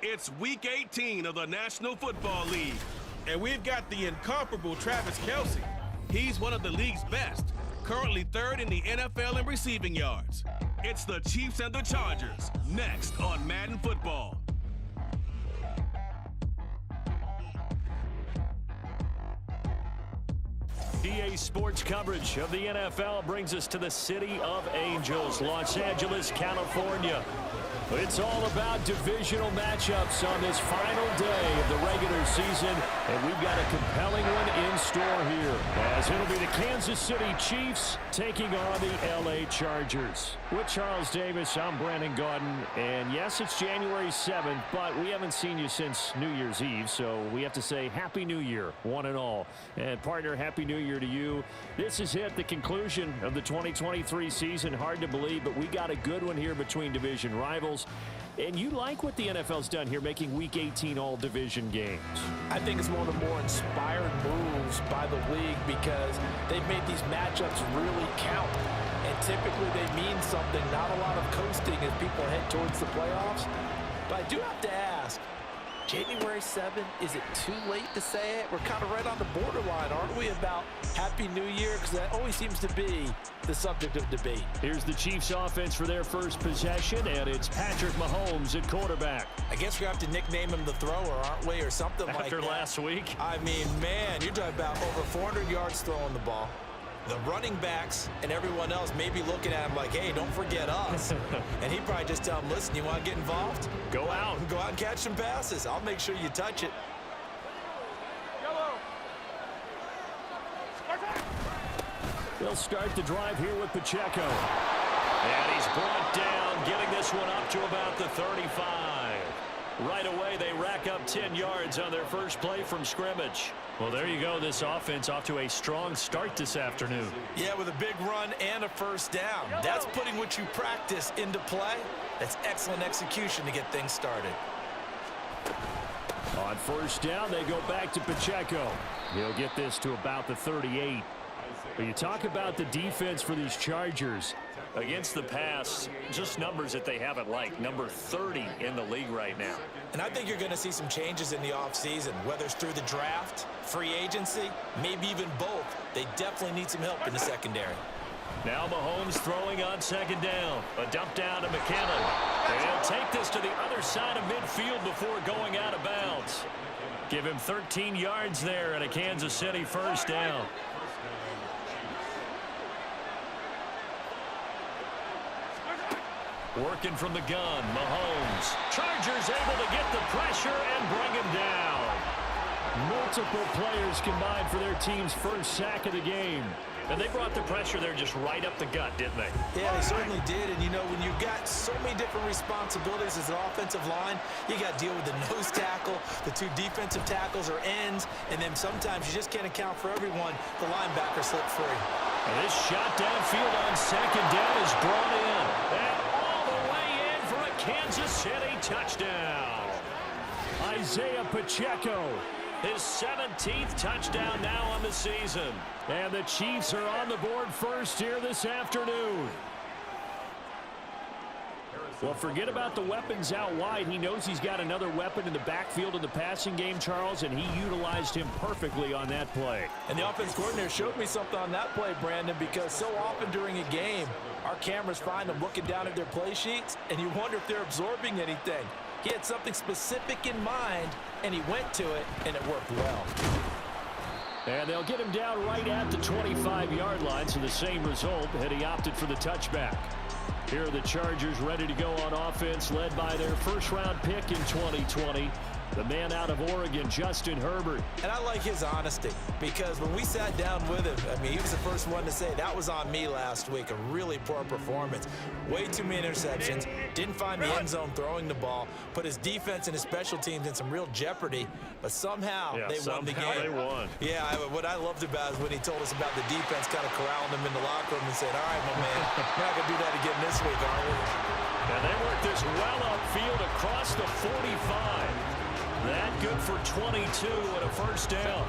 It's Week 18 of the National Football League, and we've got the incomparable Travis Kelce. He's one of the league's best, currently third in the NFL in receiving yards. It's the Chiefs and the Chargers, next on Madden Football. EA Sports coverage of the NFL brings us to the City of Angels, Los Angeles, California. It's all about divisional matchups on this final day of the regular season, and we've got a compelling one in store here, as it'll be the Kansas City Chiefs taking on the LA Chargers. With Charles Davis, I'm Brandon Gaudin, and yes, it's January 7th, but we haven't seen you since New Year's Eve, so we have to say Happy New Year, one and all. And partner, Happy New Year to you. This is it, the conclusion of the 2023 season. Hard to believe, but we got a good one here between division rivals. And you like what the NFL's done here, making Week 18 all-division games. I think it's one of the more inspired moves by the league because they've made these matchups really count. And typically they mean something, not a lot of coasting as people head towards the playoffs. But I do have to ask, January 7th, is it too late to say it? We're kind of right on the borderline, aren't we, about Happy New Year? Because that always seems to be the subject of debate. Here's the Chiefs offense for their first possession, and it's Patrick Mahomes at quarterback. I guess we have to nickname him the thrower, aren't we, or something like that. After last week. I mean, man, you're talking about over 400 yards throwing the ball. The running backs and everyone else may be looking at him like, hey, don't forget us. And he'd probably just tell them, listen, you want to get involved? Go out. Go out and catch some passes. I'll make sure you touch it. They'll start the drive here with Pacheco. And he's brought down, getting this one up to about the 35. Right away, they rack up 10 yards on their first play from scrimmage. Well, there you go. This offense off to a strong start this afternoon. Yeah, with a big run and a first down. That's putting what you practice into play. That's excellent execution to get things started. On first down, they go back to Pacheco. He'll get this to about the 38. But you talk about the defense for these Chargers. Against the pass, just numbers that they haven't liked. Number 30 in the league right now. And I think you're going to see some changes in the offseason, whether it's through the draft, free agency, maybe even both. They definitely need some help in the secondary. Now Mahomes throwing on second down. A dump down to McKinnon. They'll take this to the other side of midfield before going out of bounds. Give him 13 yards there and a Kansas City first down. Working from the gun, Mahomes. Chargers able to get the pressure and bring him down. Multiple players combined for their team's first sack of the game. And they brought the pressure there just right up the gut, didn't they? Yeah, they certainly did. And, you know, when you've got so many different responsibilities as an offensive line, you got to deal with the nose tackle, the two defensive tackles or ends, and then sometimes you just can't account for everyone. The linebacker slipped free. And this shot downfield on second down is brought in. And all the way in for a Kansas City touchdown. Isaiah Pacheco. His 17th touchdown now on the season. And the Chiefs are on the board first here this afternoon. Well, forget about the weapons out wide. He knows he's got another weapon in the backfield in the passing game, Charles, and he utilized him perfectly on that play. And the offense coordinator showed me something on that play, Brandon, because so often during a game, our cameras find them looking down at their play sheets, and you wonder if they're absorbing anything. He had something specific in mind, and he went to it, and it worked well. And they'll get him down right at the 25-yard line, so the same result, had he opted for the touchback. Here are the Chargers ready to go on offense, led by their first-round pick in 2020, the man out of Oregon, Justin Herbert. And I like his honesty, because when we sat down with him, I mean, he was the first one to say, that was on me last week, a really poor performance. Way too many interceptions, didn't find the end zone throwing the ball, put his defense and his special teams in some real jeopardy, but somehow they won the game. They won. Yeah, what I loved about is when he told us about the defense kind of corralling him in the locker room and said, all right, my man, we're not going to do that again this week, are we? And they work this well upfield across the 45. That good for 22 and a first down.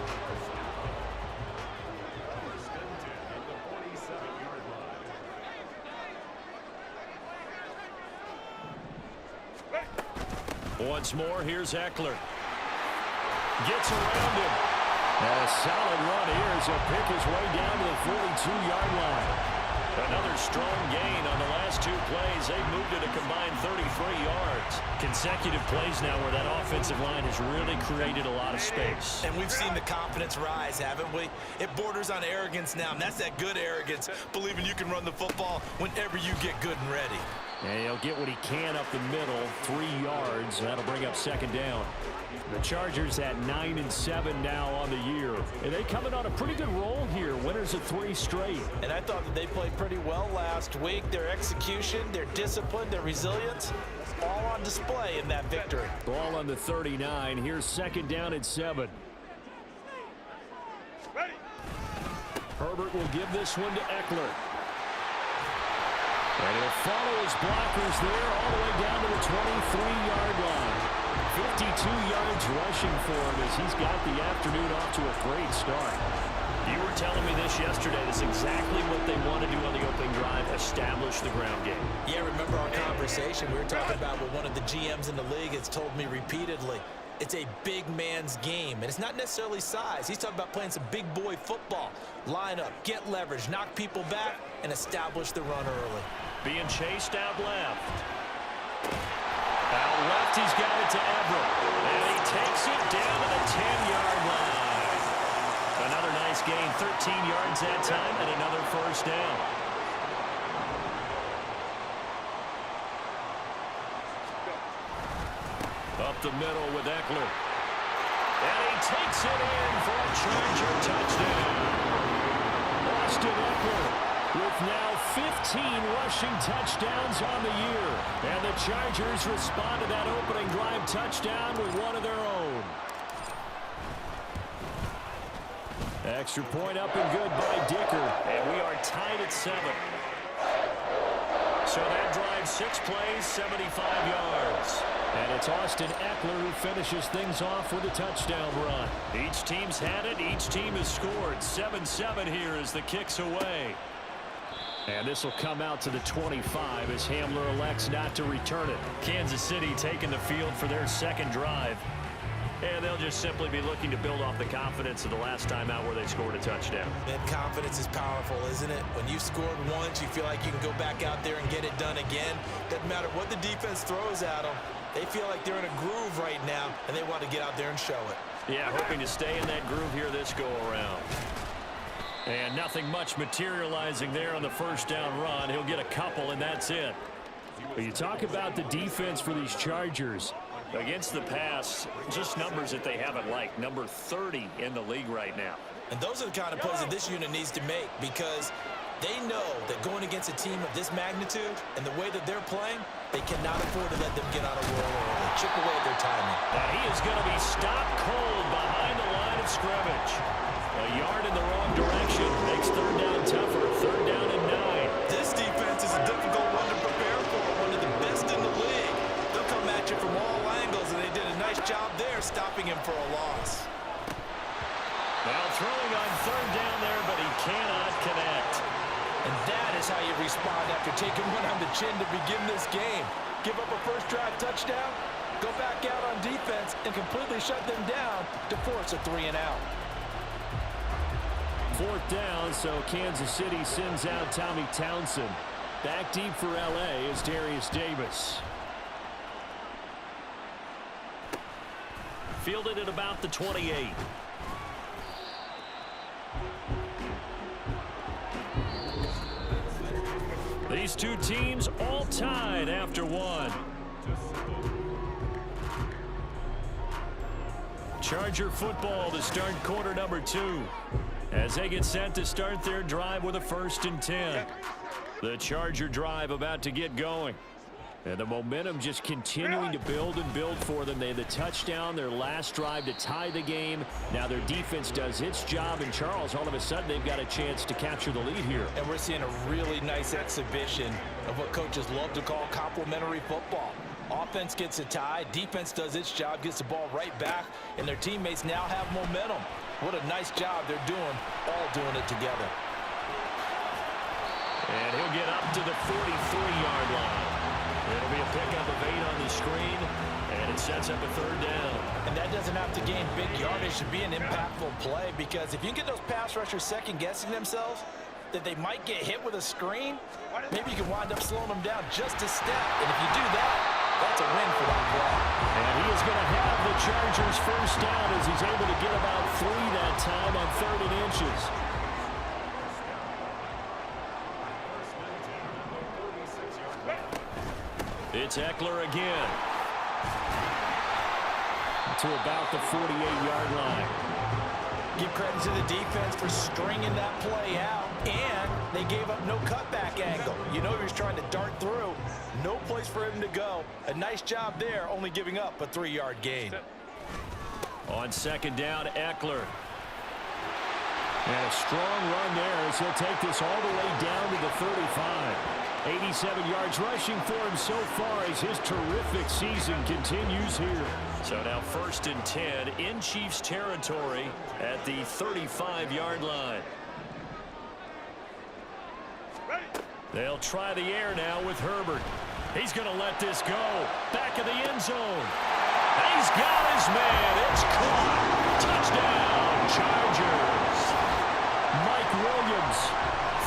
Once more, here's Eckler. Gets around him. And a solid run here as he'll pick his way down to the 42-yard line. Another strong gain on the last 2 plays. They've moved it a combined 33 yards. Consecutive plays now where that offensive line has really created a lot of space. And we've seen the confidence rise, haven't we? It borders on arrogance now, and that's that good arrogance, believing you can run the football whenever you get good and ready. And he'll get what he can up the middle, 3 yards. That'll bring up second down. The Chargers at 9-7 now on the year. And they coming on a pretty good roll here. Winners of 3 straight. And I thought that they played pretty well last week. Their execution, their discipline, their resilience, all on display in that victory. Ball on the 39. Here's second down and 7. Herbert will give this one to Eckler. And he'll follow his blockers there all the way down to the 23-yard line. 52 yards rushing for him as he's got the afternoon off to a great start. You were telling me this yesterday. That's exactly what they want to do on the opening drive, establish the ground game. Yeah, remember our conversation we were talking about with one of the GMs in the league has told me repeatedly. It's a big man's game, and it's not necessarily size. He's talking about playing some big boy football. Line up, get leverage, knock people back, and establish the run early. Being chased out left. Out left, he's got it to Everett. And he takes it down to the 10-yard line. Another nice gain, 13 yards that time, and another first down. Up the middle with Eckler. And he takes it in for a Charger touchdown. Austin Eckler with now 15 rushing touchdowns on the year. And the Chargers respond to that opening drive touchdown with one of their own. Extra point up and good by Dicker. And we are tied at 7. So that drive 6 plays, 75 yards. And it's Austin Eckler who finishes things off with a touchdown run. Each team's had it. Each team has scored. 7-7 here as the kick's away. And this will come out to the 25 as Hamler elects not to return it. Kansas City taking the field for their second drive. And they'll just simply be looking to build off the confidence of the last time out where they scored a touchdown. And confidence is powerful, isn't it? When you've scored once, you feel like you can go back out there and get it done again. Doesn't matter what the defense throws at them. They feel like they're in a groove right now, and they want to get out there and show it. Yeah, hoping to stay in that groove here this go-around. And nothing much materializing there on the first down run. He'll get a couple, and that's it. But you talk about the defense for these Chargers. Against the pass, just numbers that they haven't liked. Number 30 in the league right now. And those are the kind of plays that this unit needs to make because they know that going against a team of this magnitude and the way that they're playing, they cannot afford to let them get on a roll early. Chip away at their timing. Now he is going to be stopped cold behind the line of scrimmage. A yard in the wrong direction makes third down tougher. Third down and 9. This defense is a difficult one to prepare for. One of the best in the league. They'll come at you from all angles, and they did a nice job there stopping him for a loss. Now throwing on third down there, but he cannot connect. And that is how you respond after taking one on the chin to begin this game. Give up a first drive touchdown, go back out on defense, and completely shut them down to force a 3-and-out. Fourth down, so Kansas City sends out Tommy Townsend. Back deep for L.A. is Darius Davis. Fielded at about the 28. These two teams all tied after one. Charger football to start quarter number 2. As they get set to start their drive with a 1st and 10. The Charger drive about to get going. And the momentum just continuing to build and build for them. They had the touchdown, their last drive to tie the game. Now their defense does its job. And Charles, all of a sudden, they've got a chance to capture the lead here. And we're seeing a really nice exhibition of what coaches love to call complementary football. Offense gets a tie, defense does its job, gets the ball right back, and their teammates now have momentum. What a nice job they're doing, all doing it together. And he'll get up to the 43-yard line. It'll be a pickup of 8 on the screen, and It sets up a third down. And that doesn't have to gain big yardage to be an impactful play, because if you get those pass rushers second-guessing themselves that they might get hit with a screen, maybe you can wind up slowing them down just a step. And if you do that, that's a win for that play. And he is going to have the Chargers first down as he's able to get about 3 that time on 3rd and inches. It's Eckler again. To about the 48-yard line. Give credit to the defense for stringing that play out, and they gave up no cutback angle. You know he was trying to dart through. No place for him to go. A nice job there, only giving up a 3-yard gain. On 2nd down, Eckler. And a strong run there as he'll take this all the way down to the 35. 87 yards rushing for him so far as his terrific season continues here. So now 1st and 10 in Chiefs territory at the 35-yard line. They'll try the air now with Herbert. He's going to let this go. Back of the end zone. He's got his man. It's caught. Touchdown, Chargers. Mike Williams,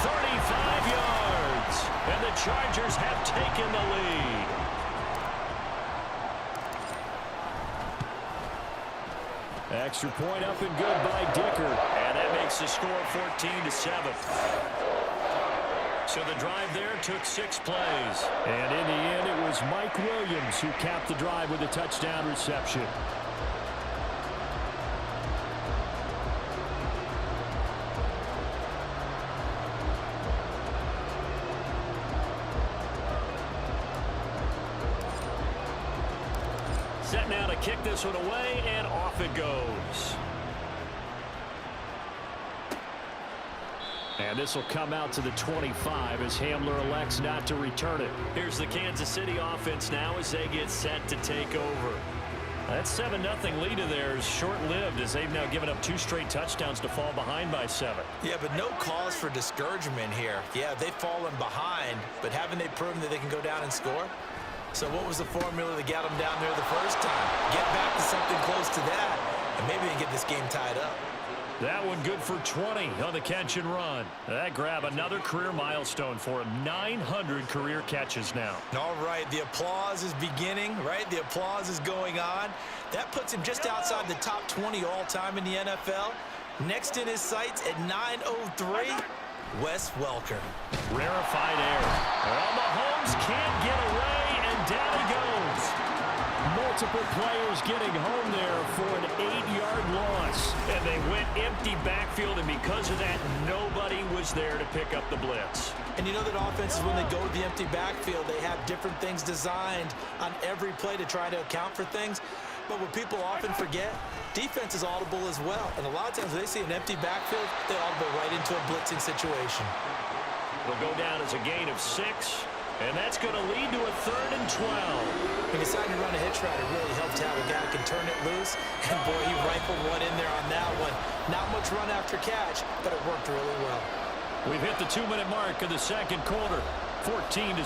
35 yards. And the Chargers have taken the lead. Extra point up and good by Dicker. And that makes the score 14-7. So the drive there took 6 plays. And in the end, it was Mike Williams who capped the drive with a touchdown reception. Set now to kick this one away, and off it goes. And this will come out to the 25 as Hamler elects not to return it. Here's the Kansas City offense now as they get set to take over. That 7-0 lead of theirs short-lived as they've now given up 2 straight touchdowns to fall behind by 7. Yeah, but no cause for discouragement here. Yeah, they've fallen behind, but haven't they proven that they can go down and score? So what was the formula that got them down there the first time? Get back to something close to that, and maybe they get this game tied up. That one good for 20 on the catch and run. That grab another career milestone for him. 900 career catches now. All right, the applause is beginning, right? The applause is going on. That puts him just outside the top 20 all-time in the NFL. Next in his sights at 903, Wes Welker. Rarefied air. Well, Mahomes can't get away, and down he goes. Multiple players getting home there for an 8-yard loss. And they went empty backfield, and because of that, nobody was there to pick up the blitz. And you know that offenses, when they go with the empty backfield, they have different things designed on every play to try to account for things. But what people often forget, defense is audible as well. And a lot of times when they see an empty backfield, they audible right into a blitzing situation. It'll go down as a gain of 6. And that's going to lead to a 3rd and 12. When you decide to run a hitch route, it really helps to have a guy who can turn it loose. And, boy, he rifled one in there on that one. Not much run after catch, but it worked really well. We've hit the 2-minute mark of the second quarter, 14-7.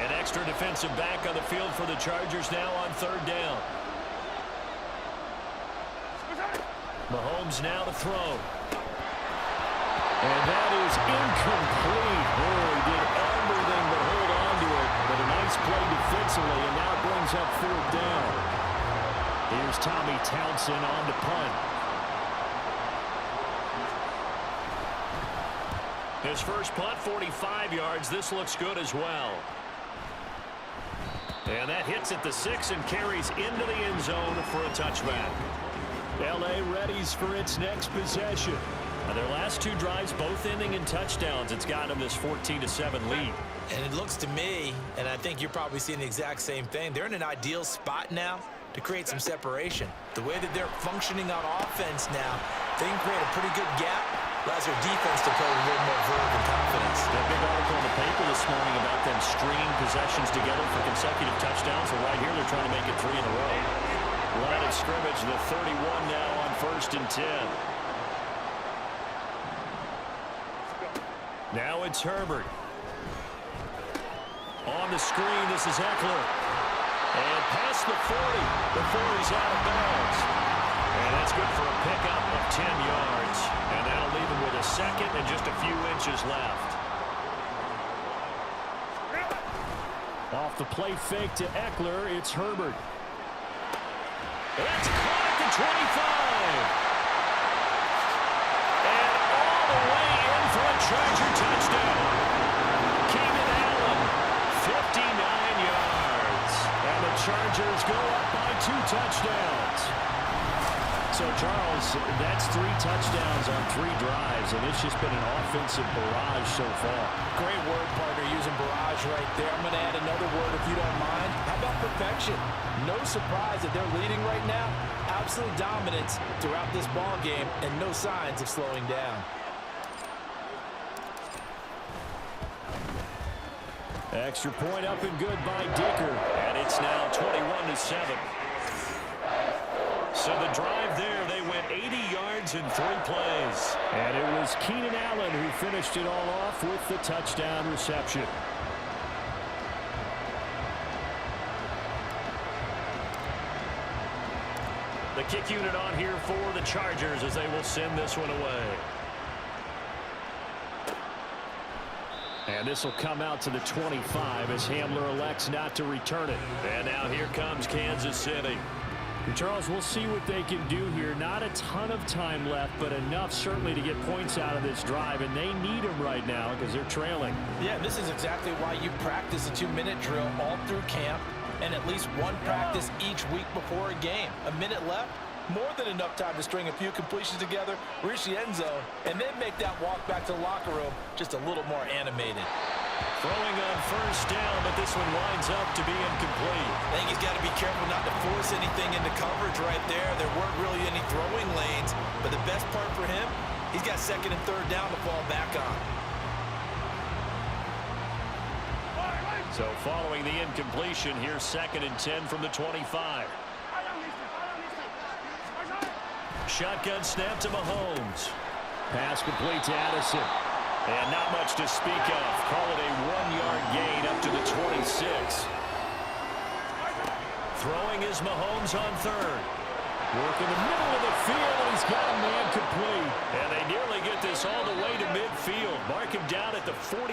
An extra defensive back on the field for the Chargers now on 3rd down. Mahomes now to throw. And that is incomplete. Oh, he did everything but hold on to it. But a nice play defensively, and now it brings up 4th down. Here's Tommy Townsend on the punt. His first punt, 45 yards. This looks good as well. And that hits at the 6 and carries into the end zone for a touchback. L.A. readies for its next possession. Their last 2 drives, both ending in touchdowns. It's gotten them this 14-7 lead. And it looks to me, and I think you're probably seeing the exact same thing, they're in an ideal spot now to create some separation. The way that they're functioning on offense now, they can create a pretty good gap. Allows their defense to play with a little more verve and confidence. That big article in the paper this morning about them stringing possessions together for consecutive touchdowns. And right here, they're trying to make it 3 in a row. Line of scrimmage, the 31 now on 1st and 10. Now it's Herbert. On the screen, this is Eckler. And past the 40 before he's out of bounds. And that's good for a pickup of 10 yards. And that'll leave him with a second and just a few inches left. Off the play fake to Eckler, it's Herbert. That's caught at the 25. And all the way in for a Charger touchdown. Keenan Allen, 59 yards. And the Chargers go up by 2 touchdowns. So, Charles, that's 3 touchdowns on 3 drives, and it's just been an offensive barrage so far. Great word, partner, using barrage right there. I'm going to add another word if you don't mind. How about perfection? No surprise that they're leading right now. Absolute dominance throughout this ball game and no signs of slowing down. Extra point up and good by Dicker, and it's now 21-7. So the drive there, they went 80 yards in 3 plays. And it was Keenan Allen who finished it all off with the touchdown reception. The kick unit on here for the Chargers as they will send this one away. And this will come out to the 25 as Hamler elects not to return it. And now here comes Kansas City. Charles, we'll see what they can do here. Not a ton of time left, but enough certainly to get points out of this drive, and they need them right now because they're trailing. Yeah, this is exactly why you practice a 2-minute drill all through camp and at least one practice each week before a game. A minute left, more than enough time to string a few completions together, reach the end zone, and then make that walk back to the locker room just a little more animated. Throwing on first down, but this one winds up to be incomplete. I think he's got to be careful not to force anything into coverage right there. There weren't really any throwing lanes, but the best part for him, he's got 2nd and 3rd down to fall back on. So following the incompletion, here's 2nd and 10 from the 25. Shotgun snap to Mahomes. Pass complete to Addison. And not much to speak of. Call it a 1-yard gain up to the 26. Throwing is Mahomes on 3rd. Work in the middle of the field, and he's got a man complete. And they nearly get this all the way to midfield. Mark him down at the 49.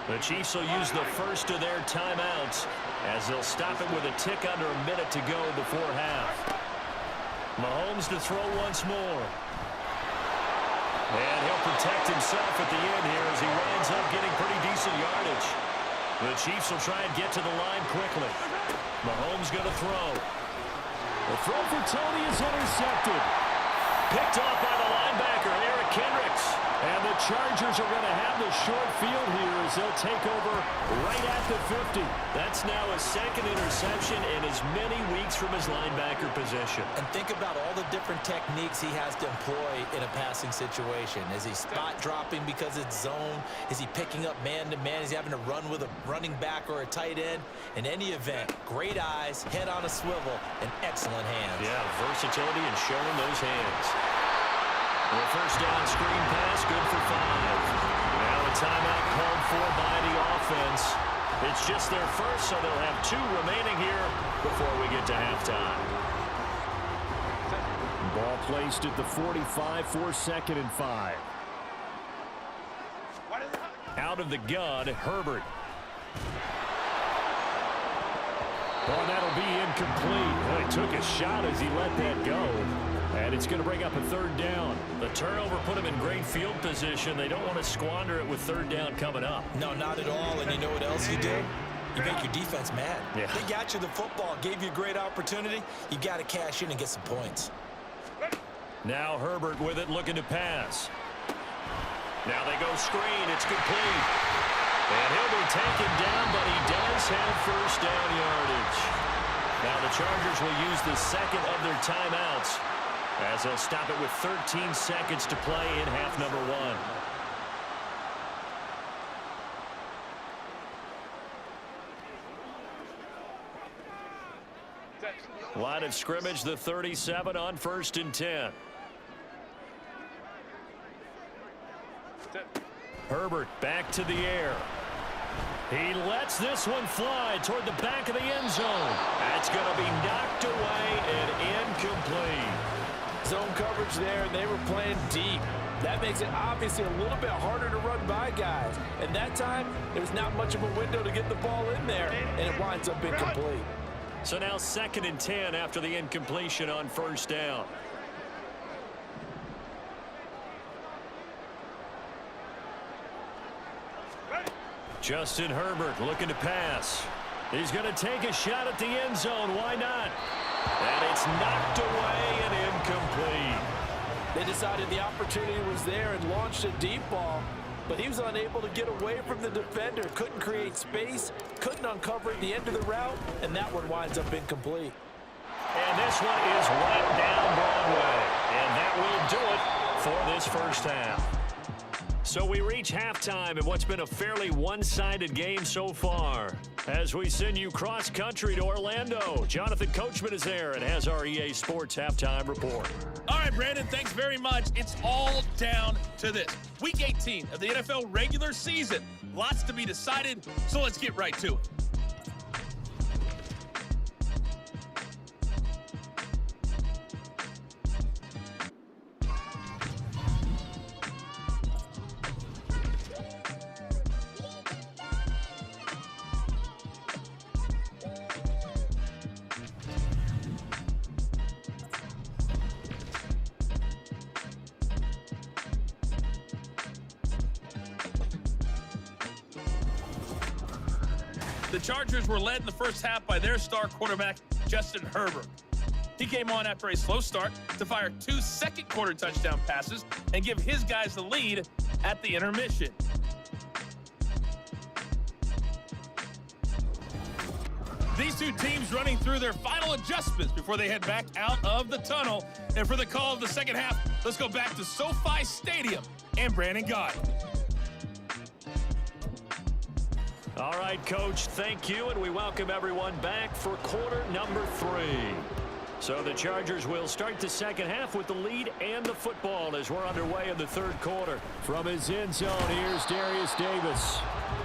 The Chiefs will use the first of their timeouts as they'll stop it with a tick under a minute to go before half. Mahomes to throw once more. And he'll protect himself at the end here as he winds up getting pretty decent yardage. The Chiefs will try and get to the line quickly. Mahomes going to throw. The throw for Tony is intercepted. Picked off by the linebacker, Eric Kendricks. And the Chargers are going to have the short field here as they'll take over right at the 50. That's now his 2nd interception in as many weeks from his linebacker position. And think about all the different techniques he has to employ in a passing situation. Is he spot dropping because it's zone? Is he picking up man-to-man? Is he having to run with a running back or a tight end? In any event, great eyes, head on a swivel, and excellent hands. Yeah, versatility and showing those hands. The first down screen pass, good for 5. Now a timeout called for by the offense. It's just their first, so they'll have 2 remaining here before we get to halftime. Ball placed at the 45 for 2nd and 5. Out of the gun, Herbert. Oh, that'll be incomplete. Well, he took a shot as he let that go. And it's going to bring up a 3rd down. The turnover put him in great field position. They don't want to squander it with 3rd down coming up. No, not at all. And you know what else you do? You make your defense mad. Yeah. They got you the football, gave you a great opportunity. You got to cash in and get some points. Now Herbert with it, looking to pass. Now they go screen. It's complete. And he'll be taken down, but he does have first down yardage. Now the Chargers will use the 2nd of their timeouts as they'll stop it with 13 seconds to play in half number 1. Line of scrimmage, the 37 on 1st and 10. Herbert back to the air. He lets this one fly toward the back of the end zone. That's going to be knocked away and incomplete. Zone coverage there, and they were playing deep. That makes it obviously a little bit harder to run by guys. And that time, there's not much of a window to get the ball in there, and it winds up incomplete. So now 2nd and 10 after the incompletion on 1st down. Justin Herbert looking to pass. He's going to take a shot at the end zone. Why not? And it's knocked away and incomplete. They decided the opportunity was there and launched a deep ball, but he was unable to get away from the defender. Couldn't create space, couldn't uncover at the end of the route, and that one winds up incomplete. And this one is right down Broadway. And that will do it for this first half. So we reach halftime in what's been a fairly one-sided game so far. As we send you cross-country to Orlando, Jonathan Coachman is there and has our EA Sports halftime report. All right, Brandon, thanks very much. It's all down to this. Week 18 of the NFL regular season. Lots to be decided, so let's get right to it. The Chargers were led in the first half by their star quarterback, Justin Herbert. He came on after a slow start to fire 2 second-quarter touchdown passes and give his guys the lead at the intermission. These two teams running through their final adjustments before they head back out of the tunnel. And for the call of the second half, let's go back to SoFi Stadium and Brandon Gott. All right, Coach, thank you, and we welcome everyone back for quarter number 3. So the Chargers will start the second half with the lead and the football as we're underway in the 3rd quarter. From his end zone, here's Darius Davis.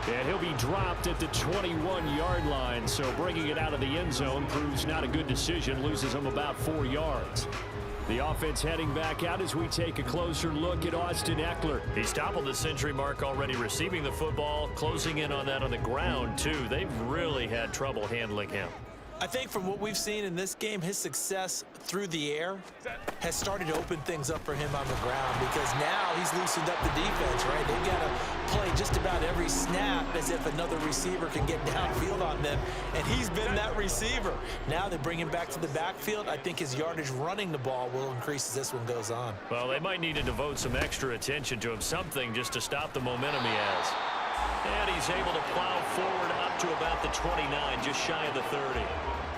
And he'll be dropped at the 21-yard line, so bringing it out of the end zone proves not a good decision, loses him about 4 yards. The offense heading back out as we take a closer look at Austin Eckler. He's toppled the century mark already receiving the football, closing in on that on the ground, too. They've really had trouble handling him. I think from what we've seen in this game, his success through the air has started to open things up for him on the ground, because now he's loosened up the defense, right? They've got to play just about every snap as if another receiver can get downfield on them, and he's been that receiver. Now they bring him back to the backfield. I think his yardage running the ball will increase as this one goes on. Well, they might need to devote some extra attention to him, something just to stop the momentum he has. And he's able to plow forward up to about the 29, just shy of the 30.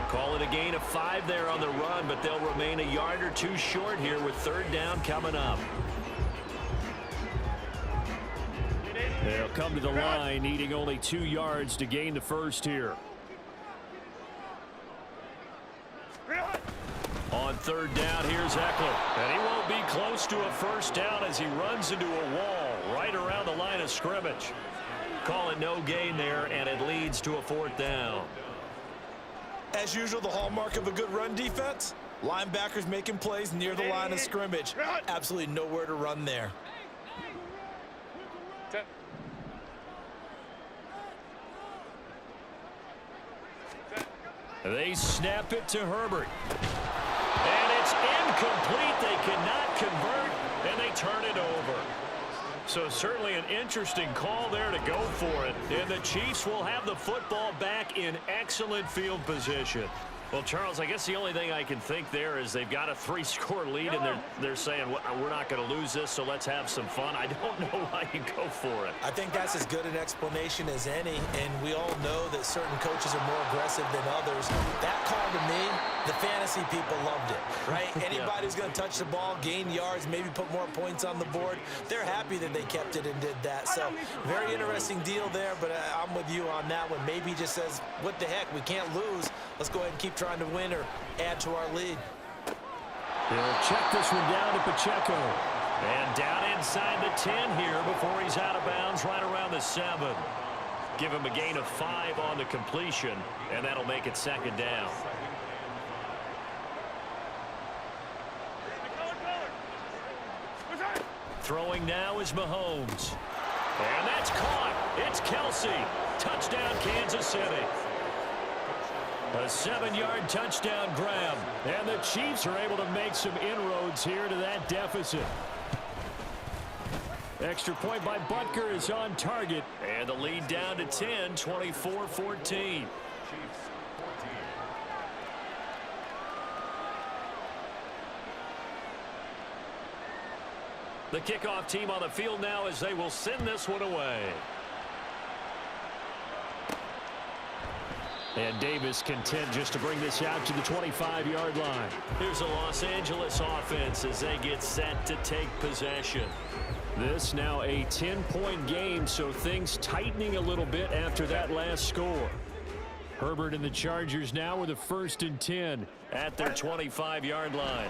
Call it a gain of 5 there on the run, but they'll remain a yard or 2 short here with 3rd down coming up. They'll come to the line, needing only 2 yards to gain the first here. On 3rd down, here's Eckler. And he won't be close to a first down as he runs into a wall right around the line of scrimmage. Call it no gain there, and it leads to a 4th down. As usual, the hallmark of a good run defense, linebackers making plays near the line of scrimmage. Absolutely nowhere to run there. They snap it to Herbert. And it's incomplete. They cannot convert, and they turn it over. So certainly an interesting call there to go for it. And the Chiefs will have the football back in excellent field position. Well, Charles, I guess the only thing I can think there is they've got a 3-score lead, and they're saying, we're not going to lose this, so let's have some fun. I don't know why you go for it. I think that's as good an explanation as any, and we all know that certain coaches are more aggressive than others. That call to me, the fantasy people loved it, right? Anybody who's going to touch the ball, gain yards, maybe put more points on the board, they're happy that they kept it and did that. So very interesting deal there, but I'm with you on that one. Maybe he just says, what the heck, we can't lose. Let's go ahead and keep trying to win or add to our lead. They'll check this one down to Pacheco. And down inside the 10 here before he's out of bounds right around the 7. give him a gain of 5 on the completion, and that'll make it 2nd down. Throwing now is Mahomes. And that's caught. It's Kelsey. Touchdown, Kansas City. A 7-yard touchdown grab. And the Chiefs are able to make some inroads here to that deficit. Extra point by Butker is on target. And the lead down to 10, 24-14. The kickoff team on the field now as they will send this one away. And Davis content just to bring this out to the 25-yard line. Here's a Los Angeles offense as they get set to take possession. This now a 10-point game, so things tightening a little bit after that last score. Herbert and the Chargers now with a 1st and 10 at their 25-yard line.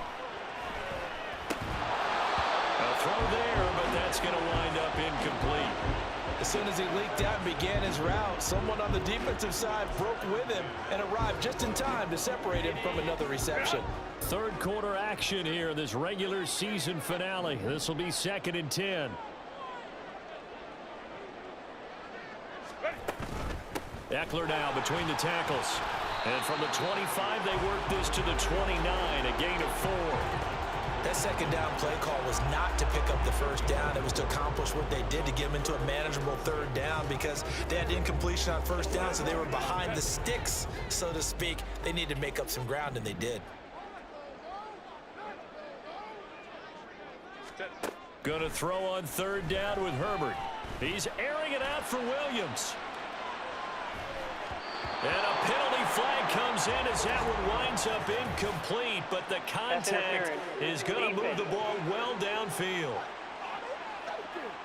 A throw there, but that's going to wind up incomplete. As soon as he leaked out and began his route, someone on the defensive side broke with him and arrived just in time to separate him from another reception. 3rd quarter action here in this regular season finale. This will be 2nd and 10. Eckler now between the tackles. And from the 25, they work this to the 29, a gain of 4. That 2nd down play call was not to pick up the 1st down. It was to accomplish what they did to get them into a manageable 3rd down because they had incompletion on 1st down, so they were behind the sticks, so to speak. They needed to make up some ground, and they did. Going to throw on 3rd down with Herbert. He's airing it out for Williams. And a penalty flag comes in as that one winds up incomplete, but the contact is going to move the ball well downfield.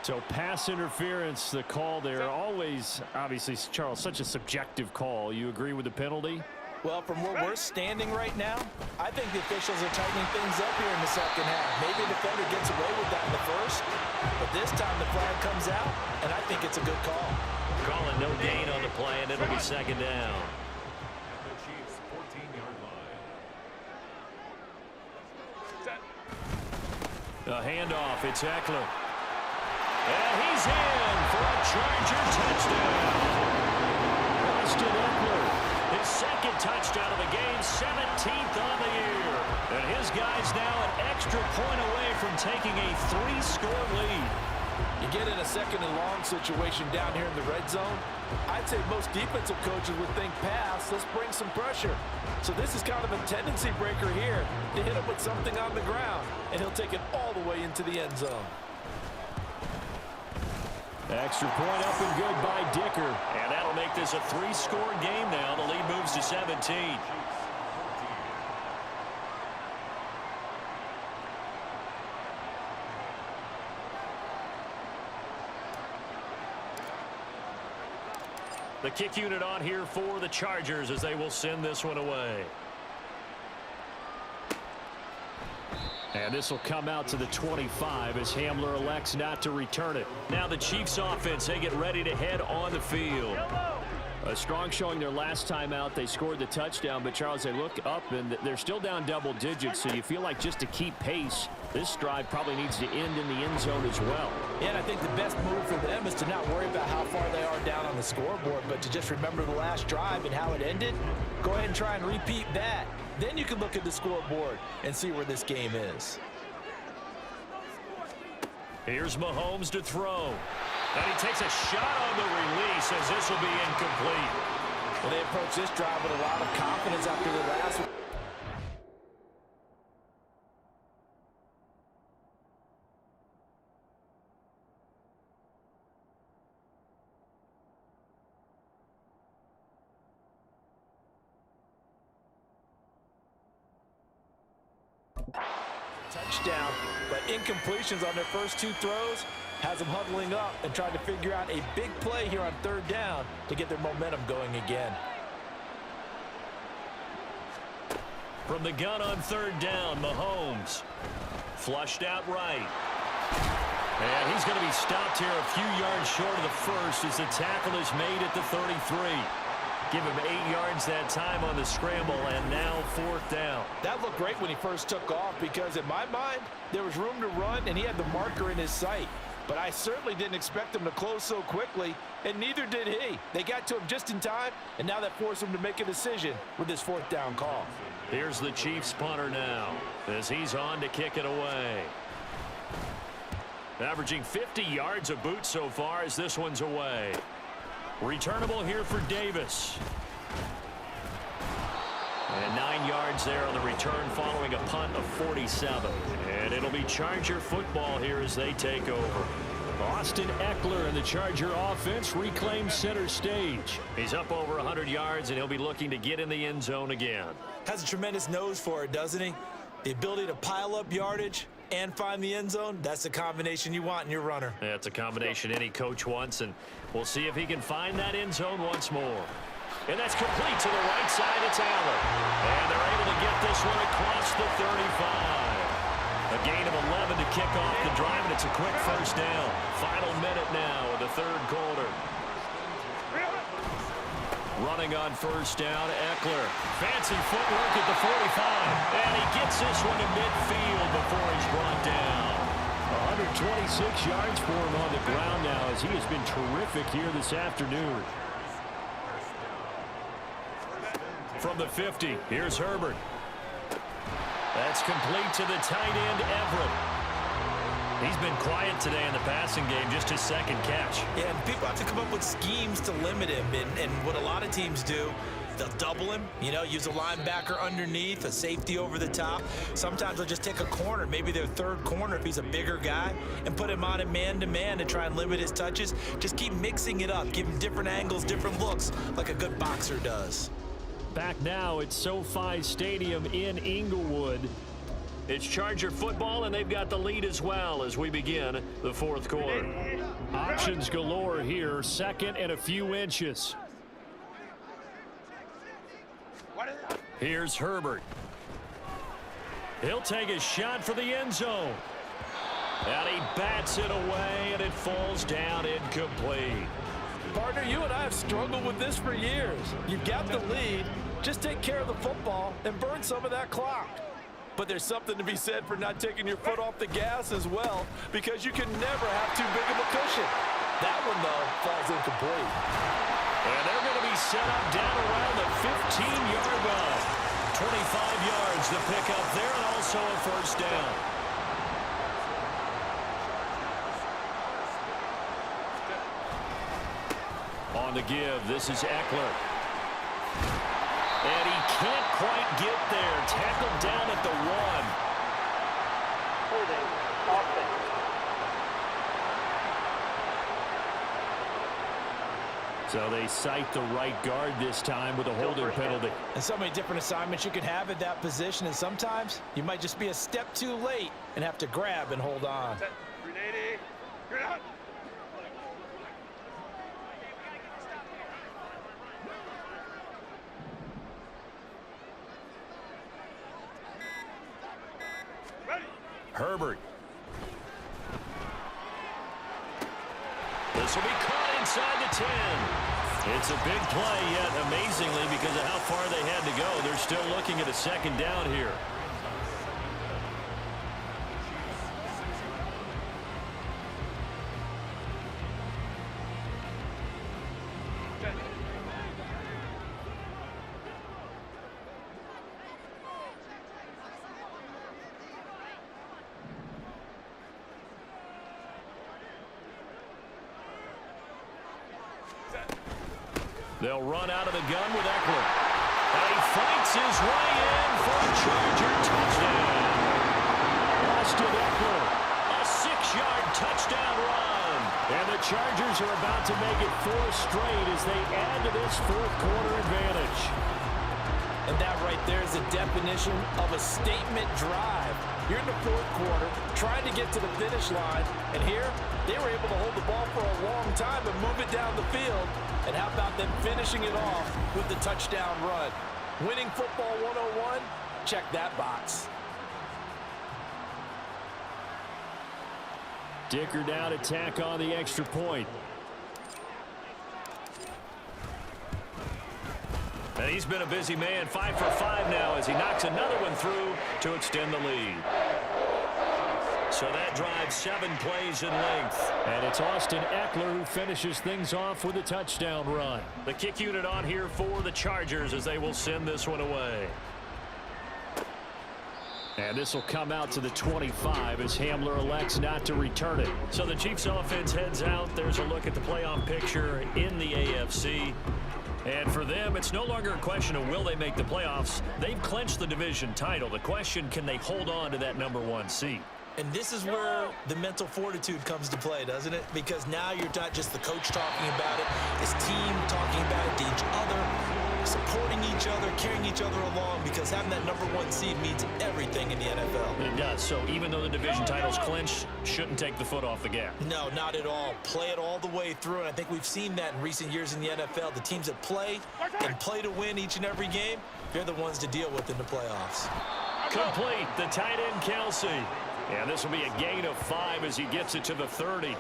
So pass interference, the call there. Always, obviously, Charles, such a subjective call. You agree with the penalty? Well, from where we're standing right now, I think the officials are tightening things up here in the 2nd half. Maybe the defender gets away with that in the 1st, but this time the flag comes out, and I think it's a good call. Calling no gain on the play, and it'll be 2nd down. A handoff, it's Eckler. And he's in for a Charger touchdown. Austin Eckler, his 2nd touchdown of the game, 17th on the year. And his guy's now an extra point away from taking a 3-score lead. You get in a 2nd and long situation down here in the red zone, I'd say most defensive coaches would think pass, let's bring some pressure. So this is kind of a tendency breaker here to hit him with something on the ground, and he'll take it all the way into the end zone. Extra point up and good by Dicker. And that'll make this a 3-score game now. The lead moves to 17. The kick unit on here for the Chargers as they will send this one away. And this will come out to the 25 as Hamler elects not to return it. Now the Chiefs offense, they get ready to head on the field. A strong showing their last time out. They scored the touchdown, but Charles, they look up and they're still down double digits, so you feel like just to keep pace, this drive probably needs to end in the end zone as well. Yeah, and I think the best move for them is to not worry about how far they are down on the scoreboard, but to just remember the last drive and how it ended. Go ahead and try and repeat that. Then you can look at the scoreboard and see where this game is. Here's Mahomes to throw. And he takes a shot on the release as this will be incomplete. Well, they approach this drive with a lot of confidence after the last one. Touchdown, but incompletions on their first 2 throws has them huddling up and trying to figure out a big play here on 3rd down to get their momentum going again. From the gun on 3rd down, Mahomes flushed out right. And he's going to be stopped here a few yards short of the first as the tackle is made at the 33. Give him 8 yards that time on the scramble, and now 4th down. That looked great when he first took off because in my mind, there was room to run and he had the marker in his sight. But I certainly didn't expect him to close so quickly, and neither did he. They got to him just in time, and now that forced him to make a decision with his 4th down call. Here's the Chiefs punter now as he's on to kick it away. Averaging 50 yards a boot so far as this one's away. Returnable here for Davis. And 9 yards there on the return following a punt of 47. And it'll be Charger football here as they take over. Austin Eckler and the Charger offense reclaim center stage. He's up over 100 yards, and he'll be looking to get in the end zone again. Has a tremendous nose for it, doesn't he? The ability to pile up yardage and find the end zone, that's the combination you want in your runner. Yeah, it's a combination any coach wants, and we'll see if he can find that end zone once more. And that's complete to the right side. It's Allen. And they're able to get this one across the 35. A gain of 11 to kick off the drive, and it's a quick first down. Final minute now of the 3rd quarter. Running on first down, Eckler. Fancy footwork at the 45. And he gets this one to midfield before he's brought down. 126 yards for him on the ground now as he has been terrific here this afternoon. From the 50, here's Herbert. That's complete to the tight end, Everett. He's been quiet today in the passing game, just his 2nd catch. Yeah, and people have to come up with schemes to limit him. And what a lot of teams do, they'll double him, use a linebacker underneath, a safety over the top. Sometimes they'll just take a corner, maybe their 3rd corner if he's a bigger guy, and put him on a man-to-man to try and limit his touches. Just keep mixing it up, give him different angles, different looks, like a good boxer does. Back now at SoFi Stadium in Inglewood. It's Charger football, and they've got the lead as well as we begin the 4th quarter. Options galore here, 2nd and a few inches. Here's Herbert. He'll take a shot for the end zone. And he bats it away, and it falls down incomplete. Partner, you and I have struggled with this for years. You've got the lead. Just take care of the football and burn some of that clock. But there's something to be said for not taking your foot off the gas as well, because you can never have too big of a cushion. That one, though, falls incomplete. And they're going to be set up down around the 15-yard line. 25 yards to pick up there, and also a first down. On the give, this is Eckler. And he can't quite get there. Tackled down at the 1. Holding offense. So they cite the right guard this time with a holding penalty. And so many different assignments you can have at that position, and sometimes you might just be a step too late and have to grab and hold on. 380. You're out. Herbert. This will be caught inside the 10. It's a big play, yet amazingly, because of how far they had to go, they're still looking at a 2nd down here. They'll run out of the gun with Eckler. And he fights his way in for a Charger touchdown. Austin Eckler, a 6-yard touchdown run. And the Chargers are about to make it 4 straight as they add to this 4th quarter advantage. And that right there is the definition of a statement drive. You're in the 4th quarter, trying to get to the finish line, and here they were able to hold the ball for a long time and move it down the field. And how about them finishing it off with the touchdown run? Winning football 101, check that box. Dicker down to tack on the extra point. And he's been a busy man, 5 for 5 now as he knocks another one through to extend the lead. So that drives 7 plays in length. And it's Austin Eckler who finishes things off with a touchdown run. The kick unit on here for the Chargers as they will send this one away. And this will come out to the 25 as Hamler elects not to return it. So the Chiefs offense heads out. There's a look at the playoff picture in the AFC. And for them, it's no longer a question of will they make the playoffs. They've clinched the division title. The question, can they hold on to that #1 seed? And this is where the mental fortitude comes to play, doesn't it? Because now you're not just the coach talking about it, this team talking about it to each other, supporting each other, carrying each other along, because having that #1 seed means everything in the NFL. It does. So even though the division title's clinched, shouldn't take the foot off the gas. No, not at all. Play it all the way through, and I think we've seen that in recent years in the NFL. The teams that play and play to win each and every game, they're the ones to deal with in the playoffs. Complete. The tight end, Kelsey. Yeah, this will be a gain of 5 as he gets it to the 30.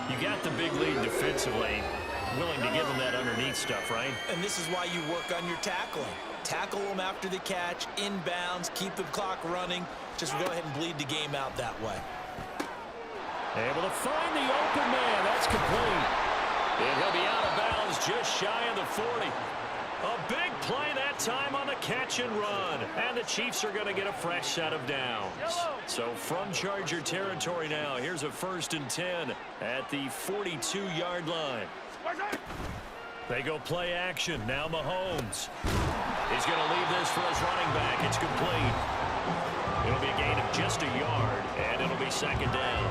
You got the big lead defensively. Willing to give them that underneath stuff, right? And this is why you work on your tackling. Tackle them after the catch, inbounds, keep the clock running. Just go ahead and bleed the game out that way. Able to find the open man. That's complete. And he'll be out of bounds just shy of the 40. A big play that time on the catch and run. And the Chiefs are going to get a fresh set of downs. So from Charger territory now, here's a 1st and 10 at the 42-yard line. They go play action. Now Mahomes. He's going to leave this for his running back. It's complete. It'll be a gain of just a yard, and it'll be 2nd down.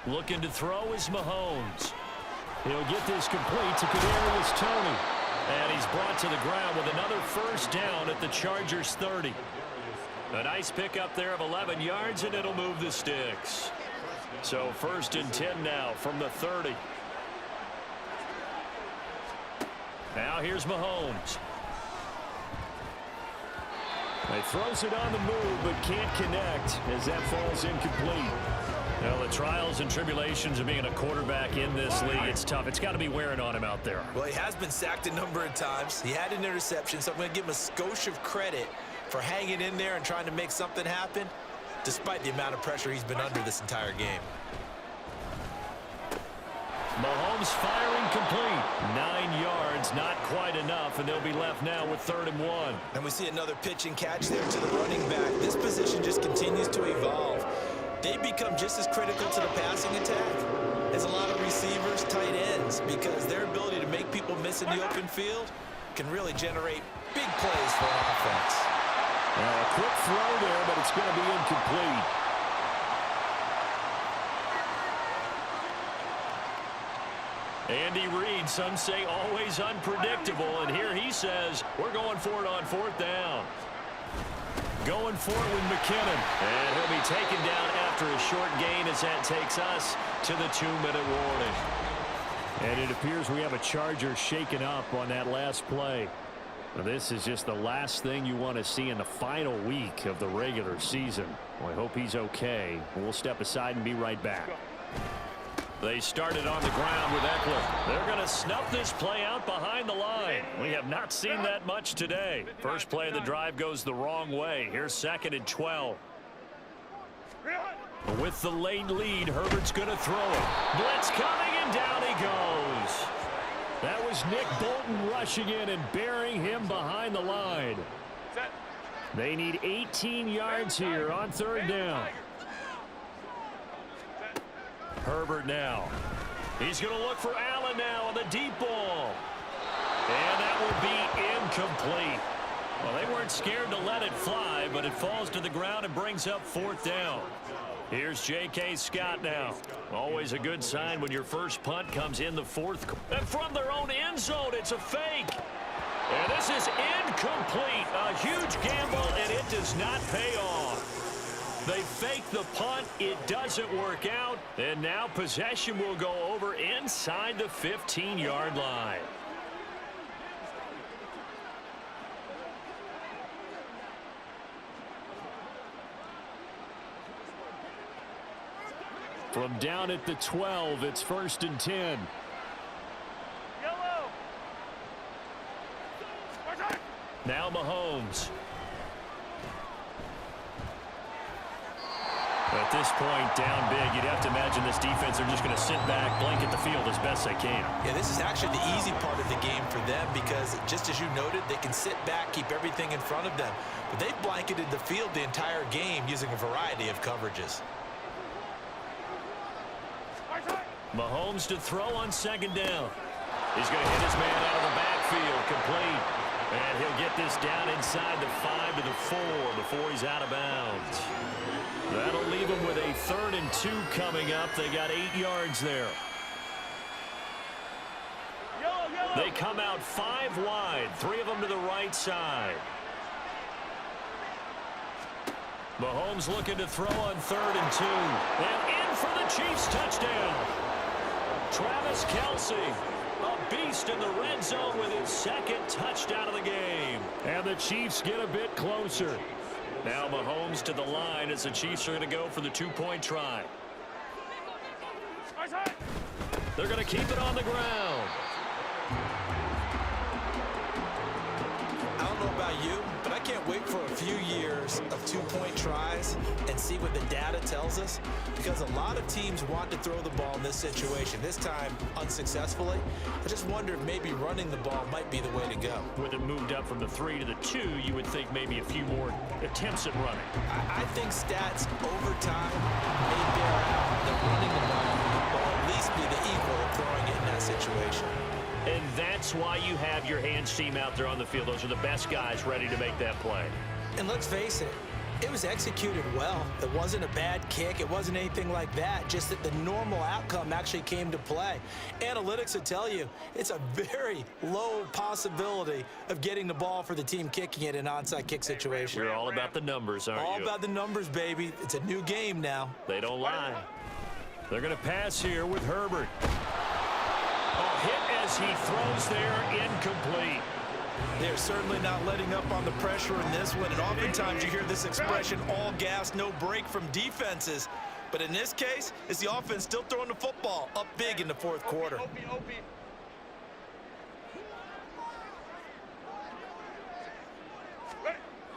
Looking to throw is Mahomes. He'll get this complete to Kadarius Toney. And he's brought to the ground with another 1st down at the Chargers 30. A nice pickup there of 11 yards, and it'll move the sticks. So 1st and 10 now from the 30. Now here's Mahomes. He throws it on the move, but can't connect as that falls incomplete. Well, the trials and tribulations of being a quarterback in this league, it's tough. It's got to be wearing on him out there. Well, he has been sacked a number of times. He had an interception, so I'm going to give him a skosh of credit for hanging in there and trying to make something happen, despite the amount of pressure he's been under this entire game. Mahomes firing complete. 9 yards, not quite enough, and they'll be left now with 3rd and 1. And we see another pitch and catch there to the running back. This position just continues to evolve. They become just as critical to the passing attack as a lot of receivers, tight ends, because their ability to make people miss in the open field can really generate big plays for an offense. A quick throw there, but it's going to be incomplete. Andy Reid, some say always unpredictable, and here he says we're going for it on 4th down. Going for it with McKinnon, and he'll be taken down after a short gain as that takes us to the 2-minute warning. And it appears we have a Charger shaken up on that last play. Now, this is just the last thing you want to see in the final week of the regular season. Well, I hope he's okay. We'll step aside and be right back. They started on the ground with Eckler. They're going to snuff this play out behind the line. We have not seen that much today. First play of the drive goes the wrong way. Here's 2nd and 12. With the late lead, Herbert's going to throw it. Blitz coming, and down he goes. That was Nick Bolton rushing in and burying him behind the line. They need 18 yards here on 3rd down. Herbert now. He's going to look for Allen now on the deep ball. And that will be incomplete. Well, they weren't scared to let it fly, but it falls to the ground and brings up 4th down. Here's J.K. Scott now. Always a good sign when your first punt comes in the 4th. And from their own end zone, it's a fake. And this is incomplete. A huge gamble, and it does not pay off. They fake the punt. It doesn't work out. And now possession will go over inside the 15-yard line. From down at the 12, it's 1st and 10. Yellow. Now Mahomes. At this point, down big, you'd have to imagine this defense are just going to sit back, blanket the field as best they can. Yeah, this is actually the easy part of the game for them because, just as you noted, they can sit back, keep everything in front of them. But they've blanketed the field the entire game using a variety of coverages. Mahomes to throw on 2nd down. He's going to hit his man out of the backfield, complete. And he'll get this down inside the 5 to the 4 before he's out of bounds. That'll leave him with a 3rd and 2 coming up. They got 8 yards there. They come out 5 wide, 3 of them to the right side. Mahomes looking to throw on 3rd and 2. And in for the Chiefs touchdown. Travis Kelce, a beast in the red zone with his 2nd touchdown of the game. And the Chiefs get a bit closer. Now Mahomes to the line as the Chiefs are going to go for the 2-point try. They're going to keep it on the ground. I don't know about you, but I can't wait for a few years of 2-point tries and see what the data tells us, because a lot of teams want to throw the ball in this situation, this time unsuccessfully. I just wonder if maybe running the ball might be the way to go. With it moved up from the 3 to the 2, you would think maybe a few more attempts at running. I think stats over time may bear out that running the ball will at least be the equal of throwing it in that situation. And that's why you have your hands team out there on the field. Those are the best guys ready to make that play. And let's face it, it was executed well. It wasn't a bad kick. It wasn't anything like that. Just that the normal outcome actually came to play. Analytics will tell you it's a very low possibility of getting the ball for the team kicking it in an onside kick situation. You're all about the numbers, aren't you? All about the numbers, baby. It's a new game now. They don't lie. They're going to pass here with Herbert. A hit as he throws there, incomplete. They're certainly not letting up on the pressure in this one, and oftentimes you hear this expression, all gas, no break from defenses. But in this case, it's the offense still throwing the football up big in the 4th quarter.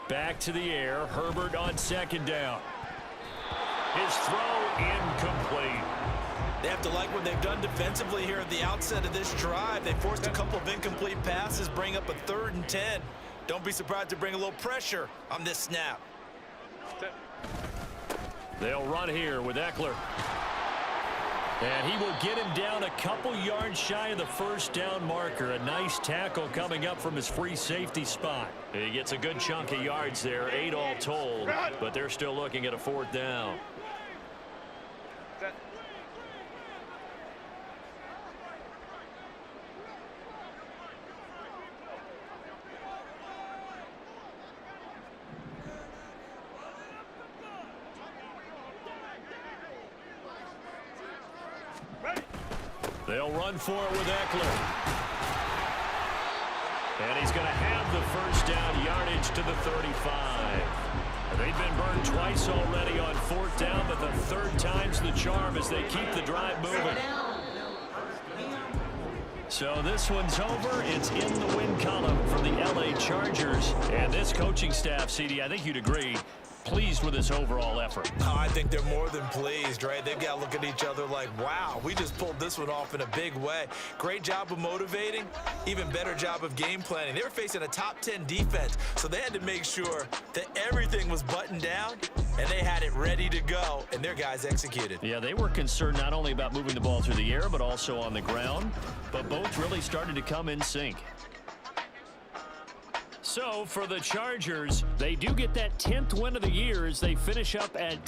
Back to the air, Herbert on 2nd down. His throw incomplete. They have to like what they've done defensively here at the outset of this drive. They forced a couple of incomplete passes, bring up a 3rd and 10. Don't be surprised to bring a little pressure on this snap. They'll run here with Eckler. And he will get him down a couple yards shy of the 1st down marker. A nice tackle coming up from his free safety spot. He gets a good chunk of yards there, 8 all told, but they're still looking at a 4th down. They'll run for it with Eckler. And he's going to have the 1st down yardage to the 35. They've been burned twice already on 4th down, but the 3rd time's the charm as they keep the drive moving. So this one's over. It's in the win column for the LA Chargers. And this coaching staff, CD, I think you'd agree, pleased with this overall effort. Oh, I think they're more than pleased, right? They've got to look at each other like, wow, we just pulled this one off in a big way. Great job of motivating, even better job of game planning. They were facing a top 10 defense, so they had to make sure that everything was buttoned down, and they had it ready to go, and their guys executed. Yeah, they were concerned not only about moving the ball through the air, but also on the ground, but both really started to come in sync. So for the Chargers, they do get that 10th win of the year as they finish up at